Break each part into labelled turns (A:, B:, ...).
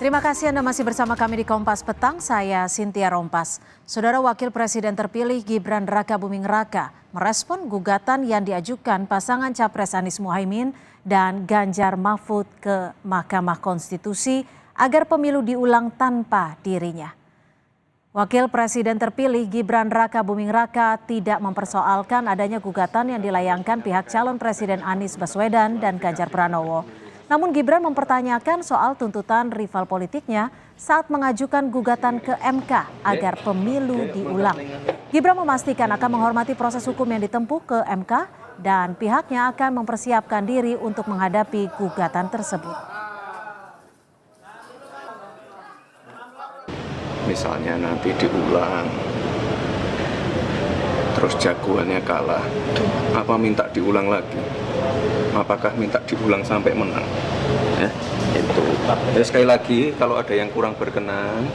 A: Terima kasih Anda masih bersama kami di Kompas Petang, saya Cynthia Rompas. Saudara Wakil Presiden terpilih Gibran Rakabuming Raka merespon gugatan yang diajukan pasangan Capres Anies Muhaimin dan Ganjar Mahfud ke Mahkamah Konstitusi agar pemilu diulang tanpa dirinya. Wakil Presiden terpilih Gibran Rakabuming Raka tidak mempersoalkan adanya gugatan yang dilayangkan pihak calon Presiden Anies Baswedan dan Ganjar Pranowo. Namun Gibran mempertanyakan soal tuntutan rival politiknya saat mengajukan gugatan ke MK agar pemilu diulang. Gibran memastikan akan menghormati proses hukum yang ditempuh ke MK dan pihaknya akan mempersiapkan diri untuk menghadapi gugatan tersebut.
B: Misalnya nanti diulang, terus jagoannya kalah, apa minta diulang lagi? Apakah minta diulang sampai menang? Ya, itu. Ya, sekali lagi, kalau ada yang kurang berkenan,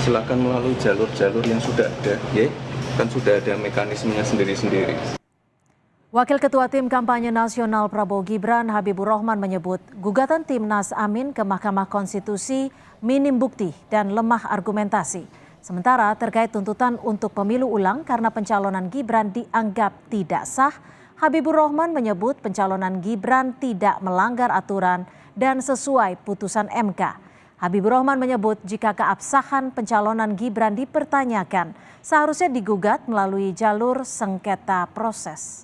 B: silakan melalui jalur-jalur yang sudah ada, ya. Kan sudah ada mekanismenya sendiri-sendiri.
A: Wakil Ketua Tim Kampanye Nasional Prabowo Gibran Habibur Rahman menyebut gugatan Timnas Amin ke Mahkamah Konstitusi minim bukti dan lemah argumentasi. Sementara terkait tuntutan untuk pemilu ulang karena pencalonan Gibran dianggap tidak sah, Habibur Rahman menyebut pencalonan Gibran tidak melanggar aturan dan sesuai putusan MK. Habibur Rahman menyebut jika keabsahan pencalonan Gibran dipertanyakan, seharusnya digugat melalui jalur sengketa proses.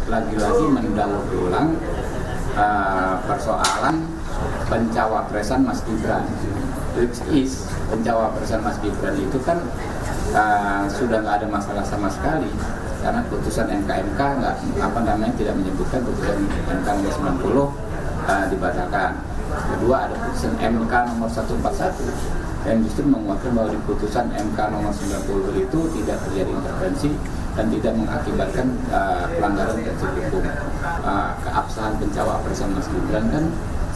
C: Lagi-lagi mendaur ulang persoalan pencawapresan Mas Gibran. Pencawapresan Mas Gibran itu kan sudah nggak ada masalah sama sekali karena putusan MK tidak menyebutkan putusan MK nomor 90 dibatalkan. Kedua ada putusan MK nomor 141 yang justru menguatkan bahwa di putusan MK nomor 90 itu tidak terjadi intervensi dan tidak mengakibatkan pelanggaran prinsip hukum. Keabsahan pencawapresan Mas Gibran kan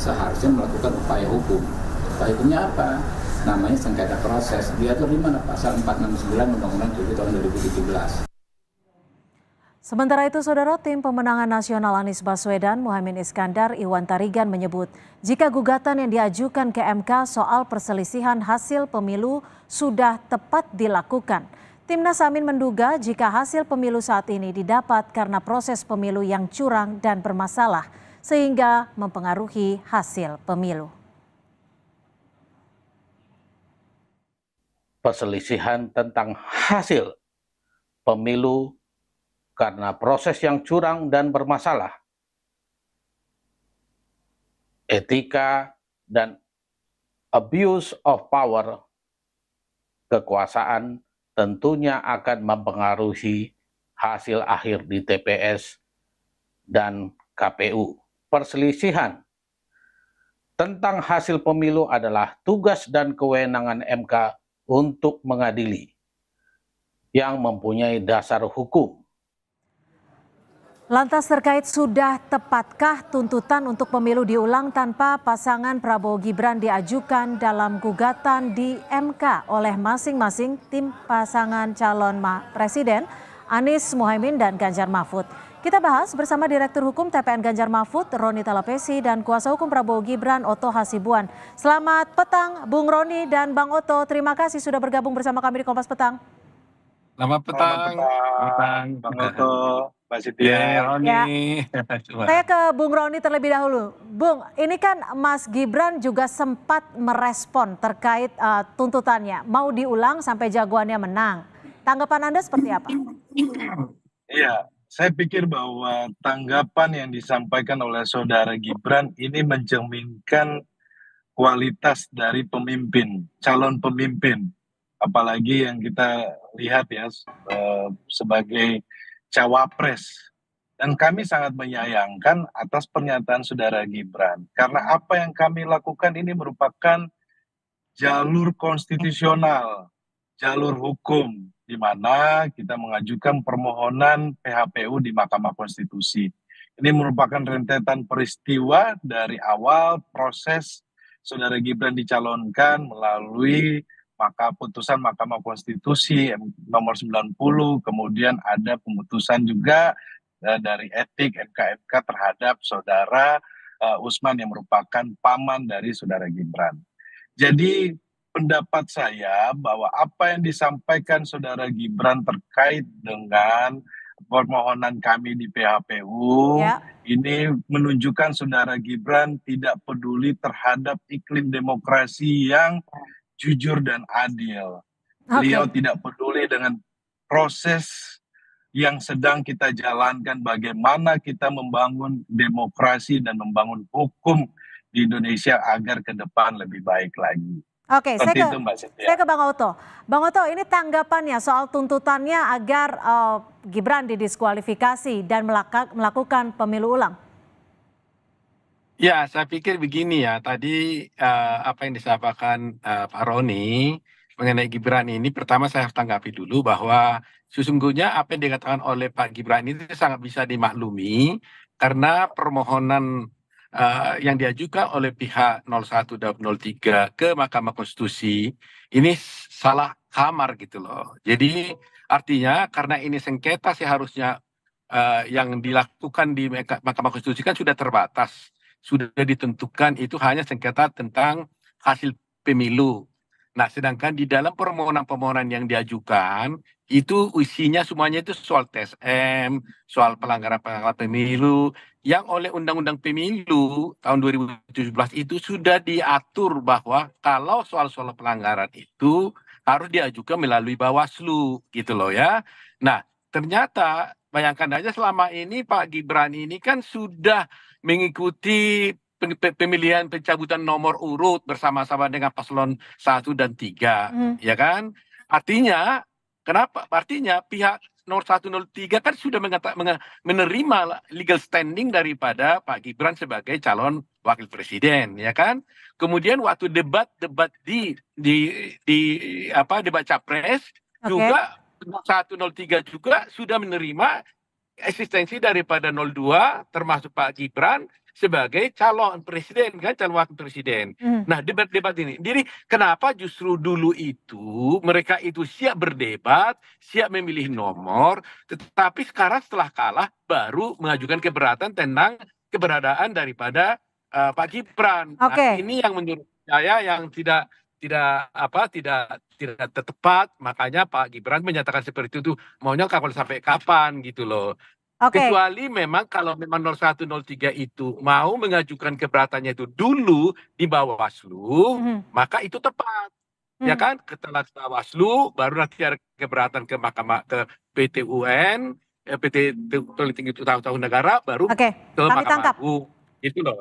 C: seharusnya melakukan upaya hukum. Upaya hukumnya apa? Namanya sengketa proses. Diatur di mana? Pasal 469 Undang-Undang 7 tahun 2017.
A: Sementara itu, Saudara, Tim Pemenangan Nasional Anies Baswedan, Muhaimin Iskandar, Iwan Tarigan menyebut jika gugatan yang diajukan ke MK soal perselisihan hasil pemilu sudah tepat dilakukan. Timnas Amin menduga jika hasil pemilu saat ini didapat karena proses pemilu yang curang dan bermasalah sehingga mempengaruhi hasil pemilu.
D: Perselisihan tentang hasil pemilu karena proses yang curang dan bermasalah, etika dan abuse of power, kekuasaan tentunya akan mempengaruhi hasil akhir di TPS dan KPU. Perselisihan tentang hasil pemilu adalah tugas dan kewenangan MK untuk mengadili yang mempunyai dasar hukum.
A: Lantas terkait sudah tepatkah tuntutan untuk pemilu diulang tanpa pasangan Prabowo Gibran diajukan dalam gugatan di MK oleh masing-masing tim pasangan calon presiden Anies Muhaimin dan Ganjar Mahfud. Kita bahas bersama Direktur Hukum TPN Ganjar Mahfud, Roni Talapesi, dan Kuasa Hukum Prabowo Gibran, Oto Hasibuan. Selamat petang, Bung Roni dan Bang Oto. Terima kasih sudah bergabung bersama kami di Kompas Petang.
E: Selamat petang,
F: Bang Oto, Mbak Cynthia.
A: Ya, saya ke Bung Roni terlebih dahulu. Bung, ini kan Mas Gibran juga sempat merespon terkait tuntutannya. Mau diulang sampai jagoannya menang. Tanggapan Anda seperti apa?
F: Iya, saya pikir bahwa tanggapan yang disampaikan oleh saudara Gibran ini mencerminkan kualitas dari pemimpin, calon pemimpin. Apalagi yang kita lihat ya sebagai cawapres. Dan kami sangat menyayangkan atas pernyataan saudara Gibran. Karena apa yang kami lakukan ini merupakan jalur konstitusional, jalur hukum, di mana kita mengajukan permohonan PHPU di Mahkamah Konstitusi. Ini merupakan rentetan peristiwa dari awal proses saudara Gibran dicalonkan melalui putusan Mahkamah Konstitusi nomor 90, kemudian ada pemutusan juga dari etik MK terhadap saudara Usman yang merupakan paman dari saudara Gibran. Jadi pendapat saya bahwa apa yang disampaikan saudara Gibran terkait dengan permohonan kami di PHPU
A: Ya,
F: ini menunjukkan saudara Gibran tidak peduli terhadap iklim demokrasi yang jujur dan adil. Beliau
A: oke.
F: tidak peduli dengan proses yang sedang kita jalankan, bagaimana kita membangun demokrasi dan membangun hukum di Indonesia agar ke depan lebih baik lagi.
A: Oke,
F: Seperti itu Mbak Cynthia.
A: saya ke Bang Oto. Bang Oto, ini tanggapannya soal tuntutannya agar Gibran didiskualifikasi dan melakukan pemilu ulang.
E: Ya, saya pikir begini ya, tadi apa yang disampaikan Pak Roni mengenai Gibran ini, pertama saya harus tanggapi dulu bahwa sesungguhnya apa yang dikatakan oleh Pak Gibran ini sangat bisa dimaklumi karena permohonan yang diajukan oleh pihak 01 dan 03 ke Mahkamah Konstitusi ini salah kamar gitu loh. Jadi artinya karena ini sengketa seharusnya yang dilakukan di Mahkamah Konstitusi kan sudah terbatas. Sudah ditentukan itu hanya sengketa tentang hasil pemilu. Nah, sedangkan di dalam permohonan-permohonan yang diajukan, itu isinya semuanya itu soal TSM, soal pelanggaran pemilu, yang oleh Undang-Undang Pemilu tahun 2017 itu sudah diatur bahwa kalau soal-soal pelanggaran itu harus diajukan melalui Bawaslu, gitu loh ya. Nah, ternyata bayangkan aja selama ini Pak Gibran ini kan sudah mengikuti pemilihan pencabutan nomor urut bersama-sama dengan paslon 1 dan 3, ya kan? Artinya, kenapa? Artinya pihak nomor 103 kan sudah menerima legal standing daripada Pak Gibran sebagai calon wakil presiden, ya kan? Kemudian waktu debat di debat capres juga 103 juga sudah menerima eksistensi daripada 02 termasuk Pak Gibran sebagai calon presiden kan, calon wakil presiden. Nah, debat-debat ini. Jadi kenapa justru dulu itu mereka itu siap berdebat, siap memilih nomor, tetapi sekarang setelah kalah baru mengajukan keberatan tentang keberadaan daripada Pak Gibran. Nah, ini yang menurut saya yang tidak tepat, makanya Pak Gibran menyatakan seperti itu maunya kalau sampai kapan gitu loh. Kecuali memang kalau memang 01 03 itu mau mengajukan keberatannya itu dulu di Bawaslu, maka itu tepat. Ya kan, setelah Bawaslu baru nanti ada keberatan ke Mahkamah ke PT UN, PT Tinggi Tahun Negara baru ke Mahkamah Agung. Gitu loh.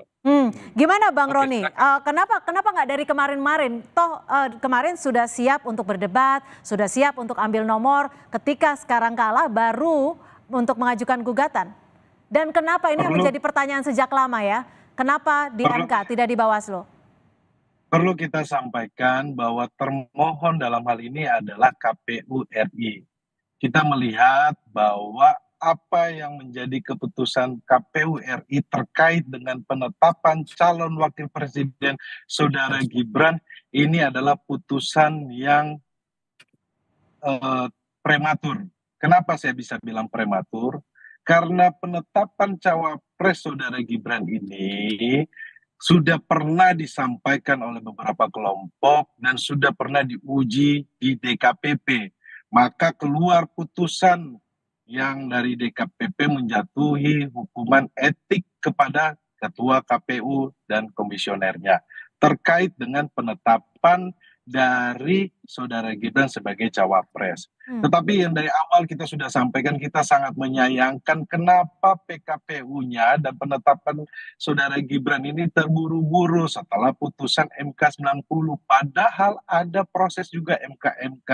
A: Gimana Bang Roni? Kenapa nggak dari kemarin-kemarin? Toh kemarin sudah siap untuk berdebat, sudah siap untuk ambil nomor. Ketika sekarang kalah baru untuk mengajukan gugatan. Dan kenapa ini yang menjadi pertanyaan sejak lama ya? Kenapa di MK tidak di Bawaslu?
F: Perlu kita sampaikan bahwa termohon dalam hal ini adalah KPU RI. Kita melihat bahwa apa yang menjadi keputusan KPU RI terkait dengan penetapan calon wakil presiden saudara Gibran ini adalah putusan yang prematur. Kenapa saya bisa bilang prematur? Karena penetapan cawapres saudara Gibran ini sudah pernah disampaikan oleh beberapa kelompok dan sudah pernah diuji di DKPP. Maka keluar putusan yang dari DKPP menjatuhi hukuman etik kepada ketua KPU dan komisionernya terkait dengan penetapan dari saudara Gibran sebagai cawapres. Tetapi yang dari awal kita sudah sampaikan, kita sangat menyayangkan kenapa PKPU-nya dan penetapan saudara Gibran ini terburu-buru setelah putusan MK 90. Padahal ada proses juga MK-MK,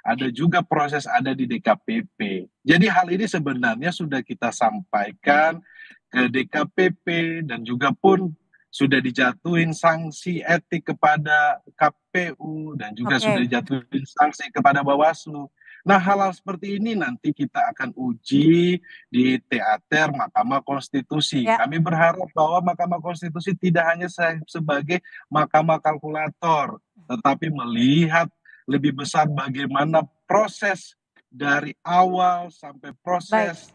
F: ada juga proses ada di DKPP. Jadi hal ini sebenarnya sudah kita sampaikan ke DKPP dan juga pun sudah dijatuhin sanksi etik kepada KPU dan juga sudah dijatuhin sanksi kepada Bawaslu. Nah, hal-hal seperti ini nanti kita akan uji di teater Mahkamah Konstitusi. Kami berharap bahwa Mahkamah Konstitusi tidak hanya sebagai mahkamah kalkulator, tetapi melihat lebih besar bagaimana proses dari awal sampai proses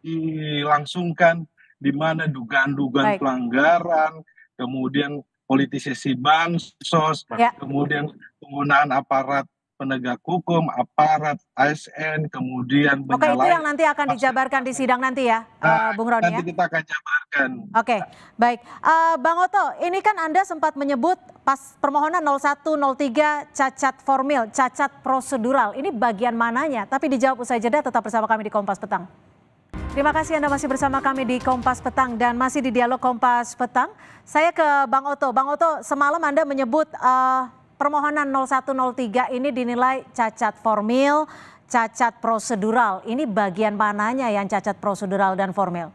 F: dilangsungkan di mana dugaan-dugaan
A: Baik.
F: pelanggaran, kemudian politisasi bansos,
A: Ya.
F: kemudian penggunaan aparat penegak hukum, aparat ASN, kemudian
A: Oke, itu yang
F: menyalahi
A: nanti akan dijabarkan di sidang nanti ya, Bung Roni
F: nanti
A: ya?
F: kita akan jabarkan.
A: Oke, baik. Bang Oto, ini kan Anda sempat menyebut pas permohonan 0103 cacat formil, cacat prosedural. Ini bagian mananya? Tapi dijawab usai jeda, tetap bersama kami di Kompas Petang. Terima kasih Anda masih bersama kami di Kompas Petang dan masih di Dialog Kompas Petang. Saya ke Bang Oto. Bang Oto, semalam Anda menyebut permohonan 0103 ini dinilai cacat formil, cacat prosedural. Ini bagian mananya yang cacat prosedural dan formil?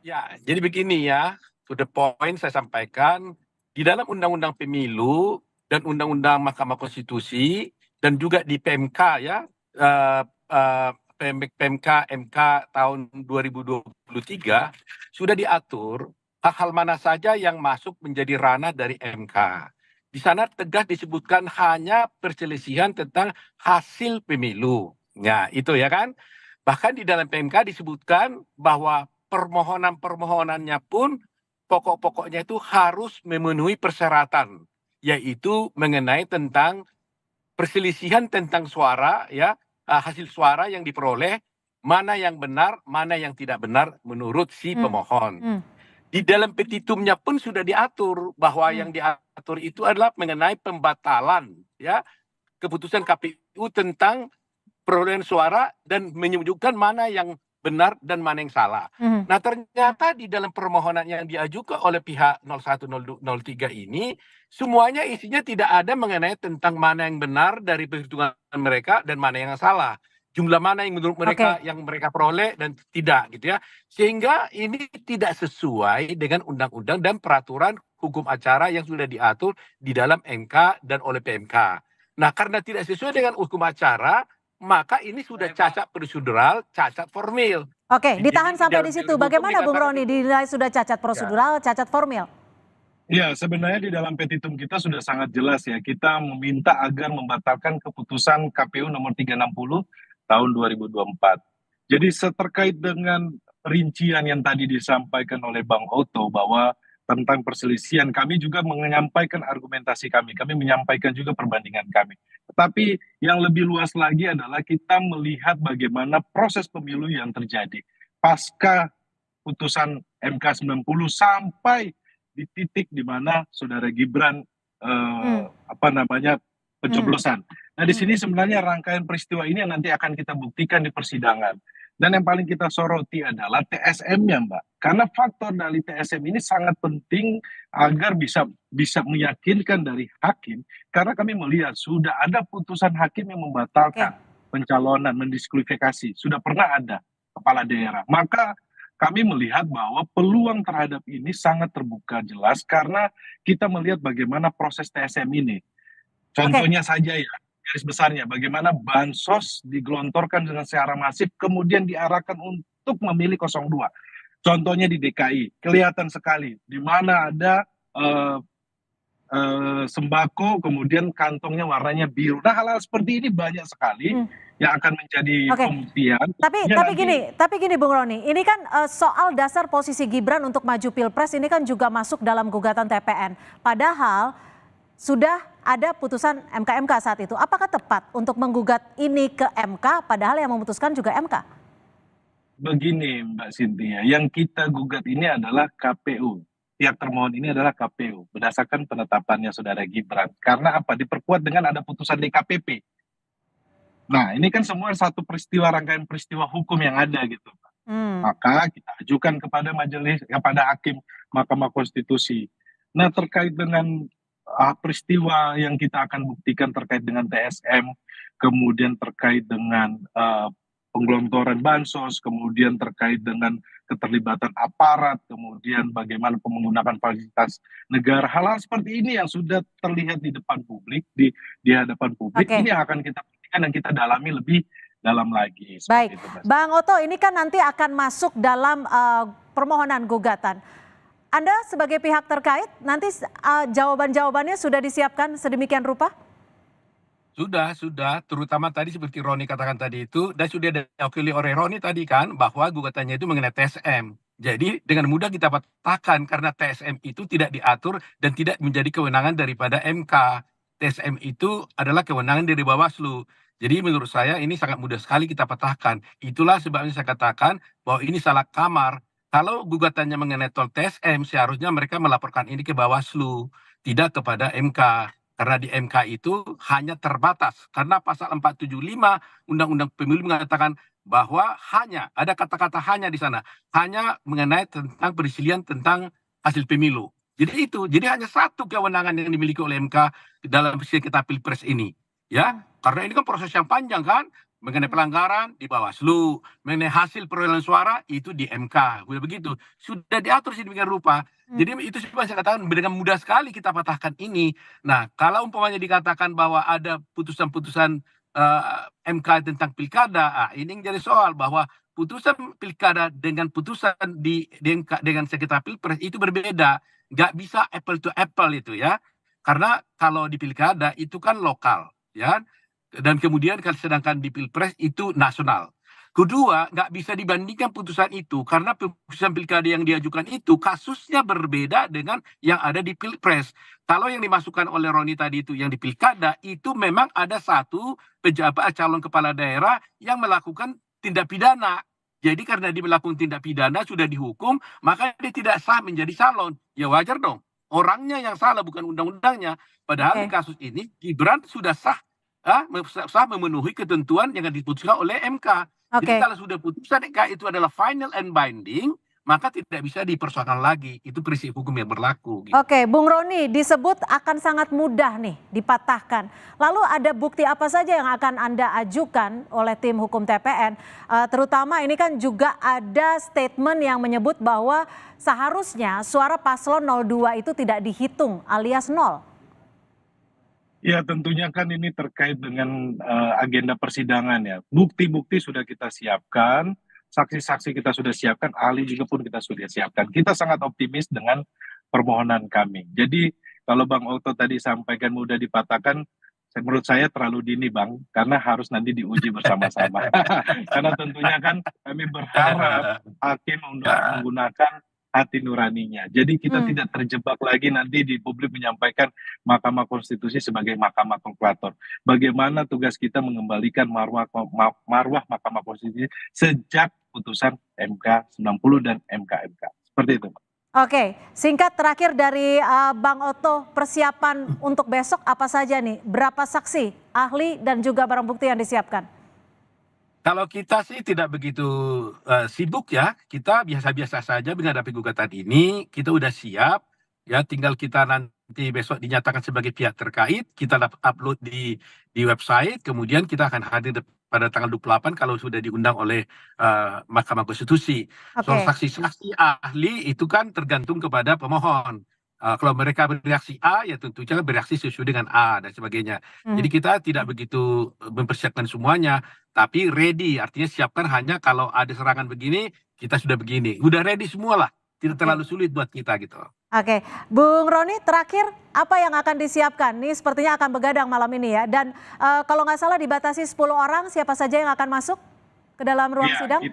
E: Ya, jadi begini ya, to the point saya sampaikan, di dalam Undang-Undang Pemilu dan Undang-Undang Mahkamah Konstitusi dan juga di PMK ya, PMK MK tahun 2023 sudah diatur hal-hal mana saja yang masuk menjadi ranah dari MK. Di sana tegas disebutkan hanya perselisihan tentang hasil pemilu. Ya, itu ya kan. Bahkan di dalam PMK disebutkan bahwa permohonan-permohonannya pun pokok-pokoknya itu harus memenuhi persyaratan, yaitu mengenai tentang perselisihan tentang suara, ya, hasil suara yang diperoleh, mana yang benar, mana yang tidak benar menurut si pemohon. Di dalam petitumnya pun sudah diatur bahwa yang diatur itu adalah mengenai pembatalan ya keputusan KPU tentang perolehan suara dan menyebutkan mana yang benar dan mana yang salah. Nah, ternyata di dalam permohonan yang diajukan oleh pihak 0103 ini semuanya isinya tidak ada mengenai tentang mana yang benar dari perhitungan mereka dan mana yang salah. Jumlah mana yang menurut mereka yang mereka peroleh dan tidak gitu ya. Sehingga ini tidak sesuai dengan undang-undang dan peraturan hukum acara yang sudah diatur di dalam MK dan oleh PMK. Nah, karena tidak sesuai dengan hukum acara, maka ini sudah cacat prosedural, cacat formil.
A: Oke, ditahan
E: Jadi,
A: sampai
E: dalam
A: di situ.
E: hukum
A: Bagaimana Bung
E: dikatakan
A: Roni dinilai sudah cacat prosedural, cacat formil?
F: Ya, sebenarnya di dalam petitum kita sudah sangat jelas ya. Kita meminta agar membatalkan keputusan KPU nomor 360 tahun 2024. Jadi terkait dengan rincian yang tadi disampaikan oleh Bang Oto bahwa tentang perselisihan, kami juga menyampaikan argumentasi kami. Kami menyampaikan juga perbandingan kami. Tetapi yang lebih luas lagi adalah kita melihat bagaimana proses pemilu yang terjadi. Pasca putusan MK 90 sampai di titik di mana saudara Gibran pencoblosan. Nah, di sini sebenarnya rangkaian peristiwa ini yang nanti akan kita buktikan di persidangan. Dan yang paling kita soroti adalah TSM-nya, Mbak. Karena faktor dari TSM ini sangat penting agar bisa meyakinkan dari hakim. Karena kami melihat sudah ada putusan hakim yang membatalkan pencalonan, mendiskualifikasi. Sudah pernah ada kepala daerah. Maka kami melihat bahwa peluang terhadap ini sangat terbuka jelas karena kita melihat bagaimana proses TSM ini. Contohnya saja ya, garis besarnya bagaimana bansos digelontorkan dengan secara masif kemudian diarahkan untuk memilih 02. Contohnya di DKI, kelihatan sekali di mana ada sembako kemudian kantongnya warnanya biru. Nah, hal-hal seperti ini banyak sekali yang akan menjadi pembuktian.
A: Tapi gini Bung Roni, ini kan soal dasar posisi Gibran untuk maju Pilpres ini kan juga masuk dalam gugatan TPN. Padahal sudah ada putusan MK saat itu. Apakah tepat untuk menggugat ini ke MK padahal yang memutuskan juga MK?
F: Begini Mbak Cynthia, yang kita gugat ini adalah KPU. Pihak termohon ini adalah KPU berdasarkan penetapannya saudara Gibran. Karena apa? Diperkuat dengan ada putusan DKPP. Nah, ini kan semua satu peristiwa, rangkaian peristiwa hukum yang ada gitu. Maka kita ajukan kepada kepada hakim Mahkamah Konstitusi. Nah, terkait dengan peristiwa yang kita akan buktikan terkait dengan TSM, kemudian terkait dengan penggelontoran bansos, kemudian terkait dengan keterlibatan aparat, kemudian bagaimana menggunakan fasilitas negara, hal-hal seperti ini yang sudah terlihat di depan publik, di hadapan publik, ini akan kita buktikan dan kita dalami lebih dalam lagi.
A: Baik, itu, Bang Oto, ini kan nanti akan masuk dalam permohonan gugatan. Anda sebagai pihak terkait, nanti jawaban-jawabannya sudah disiapkan sedemikian rupa?
E: Sudah, terutama tadi seperti Roni katakan tadi itu, dan sudah diwakili oleh Roni tadi kan, bahwa gugatannya itu mengenai TSM. Jadi dengan mudah kita patahkan karena TSM itu tidak diatur dan tidak menjadi kewenangan daripada MK. TSM itu adalah kewenangan dari Bawaslu. Jadi menurut saya ini sangat mudah sekali kita patahkan. Itulah sebabnya saya katakan bahwa ini salah kamar. Kalau gugatannya mengenai tol TSM, seharusnya mereka melaporkan ini ke Bawaslu, tidak kepada MK. Karena di MK itu hanya terbatas. Karena pasal 475 Undang-Undang Pemilu mengatakan bahwa hanya, ada kata-kata hanya di sana, hanya mengenai tentang perselisihan tentang hasil pemilu. Jadi hanya satu kewenangan yang dimiliki oleh MK dalam sengketa pilpres ini. Ya, karena ini kan proses yang panjang kan, mengenai pelanggaran di Bawaslu, mengenai hasil perolehan suara itu di MK. Sudah begitu, sudah diatur sedemikian rupa. Jadi itu sebab saya katakan dengan mudah sekali kita patahkan ini. Nah, kalau umpamanya dikatakan bahwa ada putusan-putusan MK tentang pilkada, ini yang jadi soal bahwa putusan pilkada dengan putusan di MK dengan sengketa pilpres itu berbeda, nggak bisa apple to apple itu ya, karena kalau di pilkada itu kan lokal ya, dan kemudian sedangkan di pilpres itu nasional. Kedua, nggak bisa dibandingkan putusan itu karena putusan pilkada yang diajukan itu kasusnya berbeda dengan yang ada di pilpres. Kalau yang dimasukkan oleh Roni tadi itu yang di pilkada itu memang ada satu pejabat calon kepala daerah yang melakukan tindak pidana. Jadi karena dia melakukan tindak pidana sudah dihukum, maka dia tidak sah menjadi calon. Ya wajar dong. Orangnya yang salah bukan undang-undangnya. Padahal di kasus ini Gibran sudah sah memenuhi ketentuan yang diputuskan oleh MK. Jadi kalau sudah putusan MK itu adalah final and binding, maka tidak bisa dipersoalkan lagi. Itu prinsip hukum yang berlaku. Gitu.
A: Oke, Bung Roni, disebut akan sangat mudah nih dipatahkan. Lalu ada bukti apa saja yang akan Anda ajukan oleh tim hukum TPN? Terutama ini kan juga ada statement yang menyebut bahwa seharusnya suara paslon 02 itu tidak dihitung alias nol.
F: Ya tentunya kan ini terkait dengan agenda persidangan ya. Bukti-bukti sudah kita siapkan, saksi-saksi kita sudah siapkan, ahli juga pun kita sudah siapkan. Kita sangat optimis dengan permohonan kami. Jadi kalau Bang Oto tadi sampaikan mudah dipatahkan, menurut saya terlalu dini Bang, karena harus nanti diuji bersama-sama. Karena tentunya kan kami berharap hakim menggunakan hati nuraninya. Jadi kita tidak terjebak lagi nanti di publik menyampaikan Mahkamah Konstitusi sebagai Mahkamah Kalkulator. Bagaimana tugas kita mengembalikan marwah Mahkamah Konstitusi sejak putusan MK 90 dan MK-MK. Seperti itu.
A: Oke, singkat terakhir dari Bang Oto, persiapan untuk besok apa saja nih? Berapa saksi, ahli, dan juga barang bukti yang disiapkan?
E: Kalau kita sih tidak begitu sibuk ya, kita biasa-biasa saja menghadapi gugatan ini, kita udah siap, ya tinggal kita nanti besok dinyatakan sebagai pihak terkait, kita upload di website, kemudian kita akan hadir pada tanggal 28 kalau sudah diundang oleh Mahkamah Konstitusi. Soal saksi-saksi ahli itu kan tergantung kepada pemohon. Kalau mereka bereaksi A, ya tentunya bereaksi sesuai dengan A dan sebagainya. Jadi kita tidak begitu mempersiapkan semuanya, tapi ready, artinya siapkan hanya kalau ada serangan begini, kita sudah begini. Udah ready semua lah, tidak terlalu sulit buat kita gitu.
A: Oke, Bung Roni terakhir apa yang akan disiapkan? Ini sepertinya akan begadang malam ini ya. Dan kalau nggak salah dibatasi 10 orang, siapa saja yang akan masuk ke dalam ruang sidang?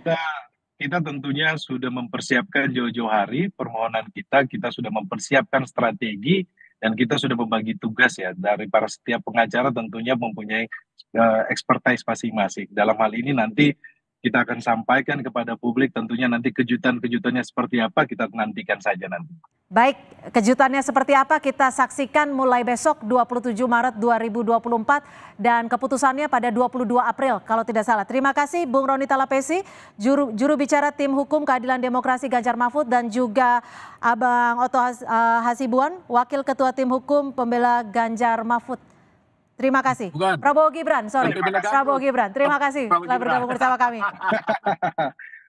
F: Kita tentunya sudah mempersiapkan jauh-jauh hari permohonan kita sudah mempersiapkan strategi dan kita sudah membagi tugas ya dari para setiap pengacara tentunya mempunyai expertise masing-masing. Dalam hal ini nanti kita akan sampaikan kepada publik tentunya nanti kejutan-kejutannya seperti apa kita nantikan saja nanti.
A: Baik, kejutannya seperti apa kita saksikan mulai besok 27 Maret 2024 dan keputusannya pada 22 April kalau tidak salah. Terima kasih Bung Roni Talapesi, juru bicara tim hukum keadilan demokrasi Ganjar Mahfud dan juga Abang Oto Hasibuan, wakil ketua tim hukum pembela Ganjar Mahfud. Terima kasih. Prabowo Gibran, Prabowo Gibran. Terima kasih telah bergabung bersama kami.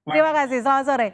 A: Terima kasih, selamat sore.